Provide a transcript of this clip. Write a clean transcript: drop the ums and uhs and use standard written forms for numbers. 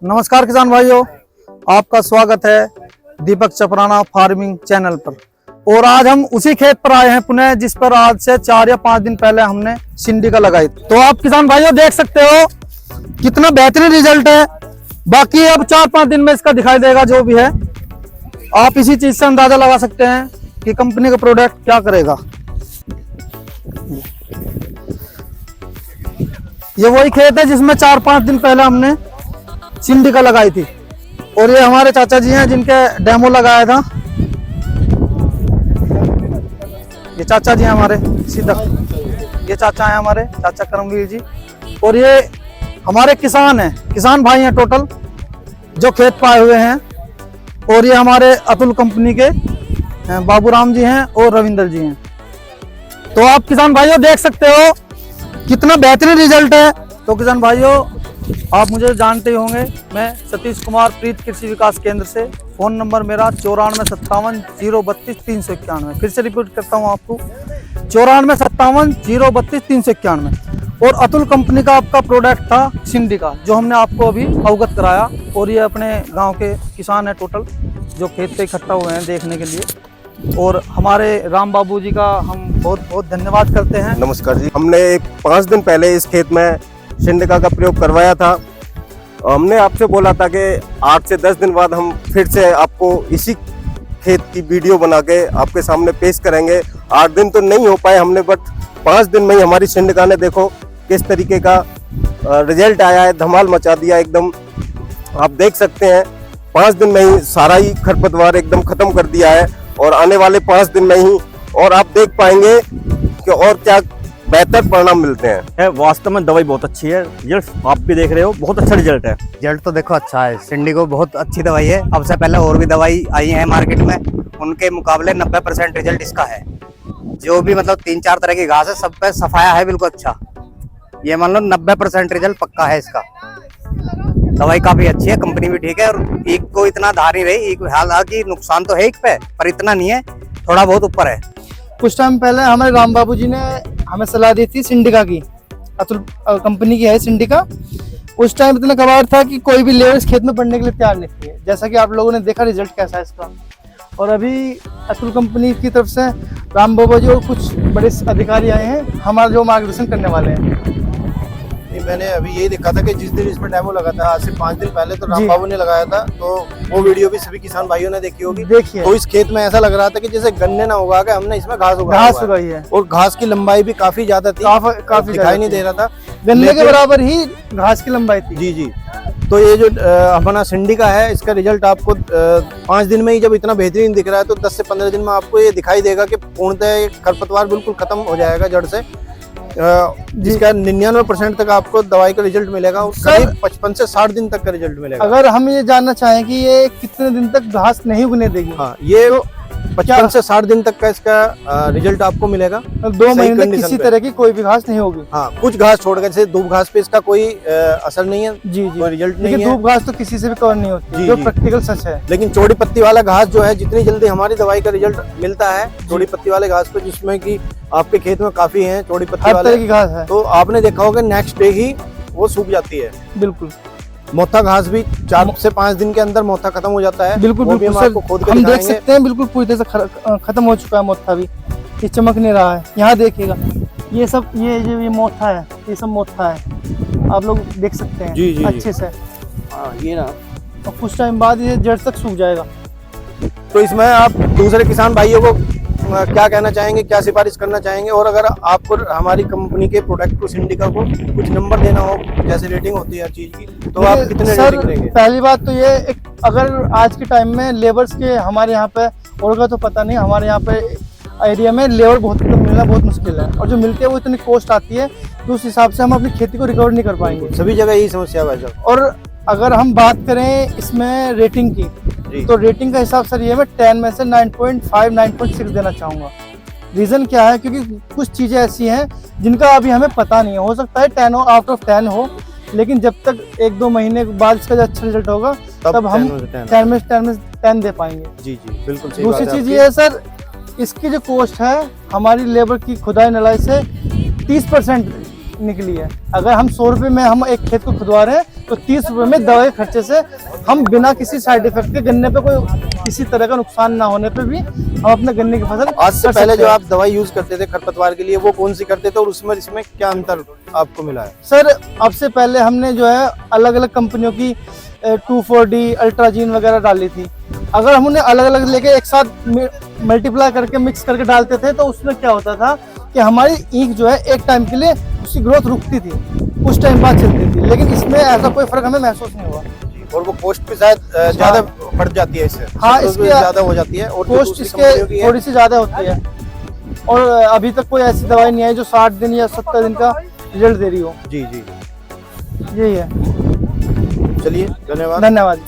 नमस्कार किसान भाइयों, आपका स्वागत है दीपक चपराना फार्मिंग चैनल पर। और आज हम उसी खेत पर आए हैं पुनः, जिस पर आज से 4 या 5 दिन पहले हमने सिंडिका लगाई। तो आप किसान भाइयों देख सकते हो कितना बेहतरीन रिजल्ट है। बाकी अब 4-5 दिन में इसका दिखाई देगा जो भी है। आप इसी चीज से अंदाजा लगा सकते हैं कि कंपनी का प्रोडक्ट क्या करेगा। ये वही खेत है जिसमें 4-5 दिन पहले हमने सिंडिका लगाई थी। और ये हमारे चाचा जी हैं जिनके डेमो लगाया था। ये चाचा जी हैं हमारे, सीधा ये चाचा हैं हमारे, चाचा करमवीर जी। और ये हमारे किसान हैं, किसान भाई हैं टोटल जो खेत पाए हुए हैं। और ये हमारे अतुल कंपनी के बाबूराम जी हैं और रविंदर जी हैं। तो आप किसान भाइयों देख सकते हो कितना बेहतरीन रिजल्ट है। तो किसान भाइयों आप मुझे जानते ही होंगे, मैं सतीश कुमार प्रीत कृषि विकास केंद्र से। फ़ोन नंबर मेरा 9457 032 391। फिर से रिपीट करता हूँ आपको, 9457 032 391। और अतुल कंपनी का आपका प्रोडक्ट था सिंडिका, जो हमने आपको अभी अवगत कराया। और ये अपने गांव के किसान हैं टोटल जो खेत पे इकट्ठा हुए हैं देखने के लिए। और हमारे राम बाबू जी का हम बहुत बहुत धन्यवाद करते हैं। नमस्कार जी। हमने 5 दिन पहले इस खेत में सिंडिका का प्रयोग करवाया था। हमने आपसे बोला था कि 8 से 10 दिन बाद हम फिर से आपको इसी खेत की वीडियो बना के आपके सामने पेश करेंगे। 8 दिन तो नहीं हो पाए हमने, बट 5 दिन में ही हमारी सिंडिका ने देखो किस तरीके का रिजल्ट आया है, धमाल मचा दिया एकदम। आप देख सकते हैं 5 दिन में ही सारा ही खरपतवार एकदम खत्म कर दिया है। और आने वाले 5 दिन में ही और आप देख पाएंगे कि और क्या बेहतर परिणाम मिलते हैं। वास्तव में दवाई बहुत अच्छी है, रिजल्ट आप भी देख रहे हो, बहुत अच्छा रिजल्ट है। रिजल्ट तो देखो अच्छा है। सिंडिको बहुत अच्छी दवाई है। अब से पहले और भी दवाई आई है मार्केट में, उनके मुकाबले 90% रिजल्ट इसका है। जो भी मतलब 3-4 तरह की घास है सब पे सफाया है बिल्कुल अच्छा। ये मान लो 90% रिजल्ट पक्का है इसका। दवाई काफी अच्छी है, कंपनी भी ठीक है। और ईख को इतना धार नहीं रही, हालांकि नुकसान तो है ईख पे, पर इतना नहीं है, थोड़ा बहुत ऊपर है। कुछ टाइम पहले हमारे राम बाबू जी ने हमें सलाह दी थी सिंडिका की, अतुल कंपनी की है सिंडिका। उस टाइम इतना कबाड़ था कि कोई भी लेबर इस खेत में पड़ने के लिए तैयार नहीं थे। जैसा कि आप लोगों ने देखा रिजल्ट कैसा है इसका। और अभी अतुल कंपनी की तरफ से राम बाबू जी और कुछ बड़े अधिकारी आए हैं हमारा जो मार्गदर्शन करने वाले हैं। मैंने अभी यही देखा था कि जिस दिन इसमें डेमो लगा था आज से 5 दिन पहले, तो राम बाबू ने लगाया था। तो वो वीडियो भी सभी किसान भाइयों ने देखी होगी। देखिए तो इस खेत में ऐसा लग रहा था कि जैसे गन्ने ना उगा के हमने इसमें घास उगाई है। और घास की लंबाई भी काफी ज्यादा थी, काफी दिखाई नहीं दे रहा था। गन्ने के बराबर ही घास की लंबाई थी। जी जी। तो ये जो अपना सिंडिका है, इसका रिजल्ट आपको 5 दिन में ही जब इतना बेहतरीन दिख रहा है, तो 10 से 15 दिन में आपको ये दिखाई देगा कि पूर्णतः खरपतवार बिल्कुल खत्म हो जाएगा जड़ से। जिसका 99% तक आपको दवाई का रिजल्ट मिलेगा। करीब 55 से 60 दिन तक का रिजल्ट मिलेगा। अगर हम ये जानना चाहें कि ये कितने दिन तक घास नहीं उगने देगी, हाँ, ये 55 से 60 दिन तक का इसका रिजल्ट आपको मिलेगा। 2 महीने तक किसी तरह की कोई भी घास नहीं होगी। हाँ, कुछ घास छोड़ कर, जैसे दूब घास पे इसका कोई असर नहीं है। जी जी, कोई रिजल्ट नहीं है। दूब घास तो किसी से भी कवर नहीं होती, जो प्रैक्टिकल सच है। लेकिन चौड़ी पत्ती वाला घास जो है, जितनी जल्दी हमारी दवाई का रिजल्ट मिलता है चौड़ी पत्ती वाले घास पे, जिसमें कि आपके खेत में काफी है चौड़ी पत्ती वाले की घास है, तो आपने देखा होगा नेक्स्ट डे ही वो सूख जाती है। बिल्कुल। मोथा घास भी 4 से 5 दिन के अंदर मोथा खत्म हो जाता है। बिल्कुल बिल्कुल सर, हम देख सकते हैं बिल्कुल पूरी तरह से खत्म हो चुका है मोथा भी। ये चमक नहीं रहा है। यहाँ देखिएगा, ये सब ये मोथा है, ये सब मोथा है, आप लोग देख सकते हैं। जी, जी, अच्छे से। ये ना, और कुछ टाइम बाद ये जड़ तक सूख जाएगा। तो इसमें आप दूसरे किसान भाइयों को क्या कहना चाहेंगे, क्या सिफारिश करना चाहेंगे? और अगर आपको हमारी कंपनी के प्रोडक्ट को, सिंडिका को कुछ नंबर देना हो, जैसे रेटिंग होती है हर चीज की, तो आप कितने रेटिंग देंगे? पहली बात तो ये अगर आज के टाइम में लेबर्स के हमारे यहाँ पे होगा तो पता नहीं, हमारे यहाँ पे एरिया में लेबर मिलना बहुत मुश्किल है। और जो मिलते हैं वो इतनी कॉस्ट आती है तो उस हिसाब से हम अपनी खेती को रिकवर नहीं कर पाएंगे। सभी जगह यही समस्या है भाई। और अगर हम बात करें इसमें रेटिंग की, तो रेटिंग का हिसाब सर ये मैं 10 में से 9.5 9.6 देना चाहूँगा। रीज़न क्या है, क्योंकि कुछ चीज़ें ऐसी हैं जिनका अभी हमें पता नहीं है। हो सकता है 10 आउट ऑफ 10 हो, लेकिन जब तक 1-2 महीने के बाद इसका अच्छा रिजल्ट होगा तब हम 10 में 10 दे पाएंगे। जी जी, बिल्कुल सही। दूसरी चीज़ ये है सर, इसकी जो कॉस्ट है हमारी लेबर की खुदाई नलाई से 30% निकली है। अगर हम 100 रुपए में हम एक खेत को खुदवा रहे हैं तो 30 रुपए में दवा के खर्चे से हम बिना किसी साइड इफेक्ट के गन्ने पे कोई किसी तरह का नुकसान ना होने पे भी हम अपने गन्ने की फसल आज से कर पहले सकते जो हैं। आप दवाई यूज करते थे खरपतवार के लिए वो कौन सी करते थे और उसमें इसमें क्या अंतर आपको मिला है? सर अब से पहले हमने जो है अलग अलग कंपनियों की 2,4-D अल्ट्राजीन वगैरह डाली थी। अगर हम उन्हें अलग अलग लेके एक साथ मल्टीप्लाई करके मिक्स करके डालते थे तो उसमें क्या होता था कि हमारी ईख जो है एक टाइम के लिए उसकी ग्रोथ रुकती थी, कुछ टाइम बाद चलती थी, लेकिन इसमें ऐसा कोई फर्क हमें महसूस नहीं हुआ। और वो कॉस्ट भी शायद ज्यादा बढ़ जाती है इससे, हाँ, इसकी इसके ज्यादा हो जाती है और जो कॉस्ट दूसरी इसके कंपनियों की है, थोड़ी सी ज्यादा होती है और अभी तक कोई ऐसी दवाई नहीं आई जो 60 दिन या 70 दिन का रिजल्ट दे रही हो। जी जी यही है। चलिए धन्यवाद। धन्यवाद।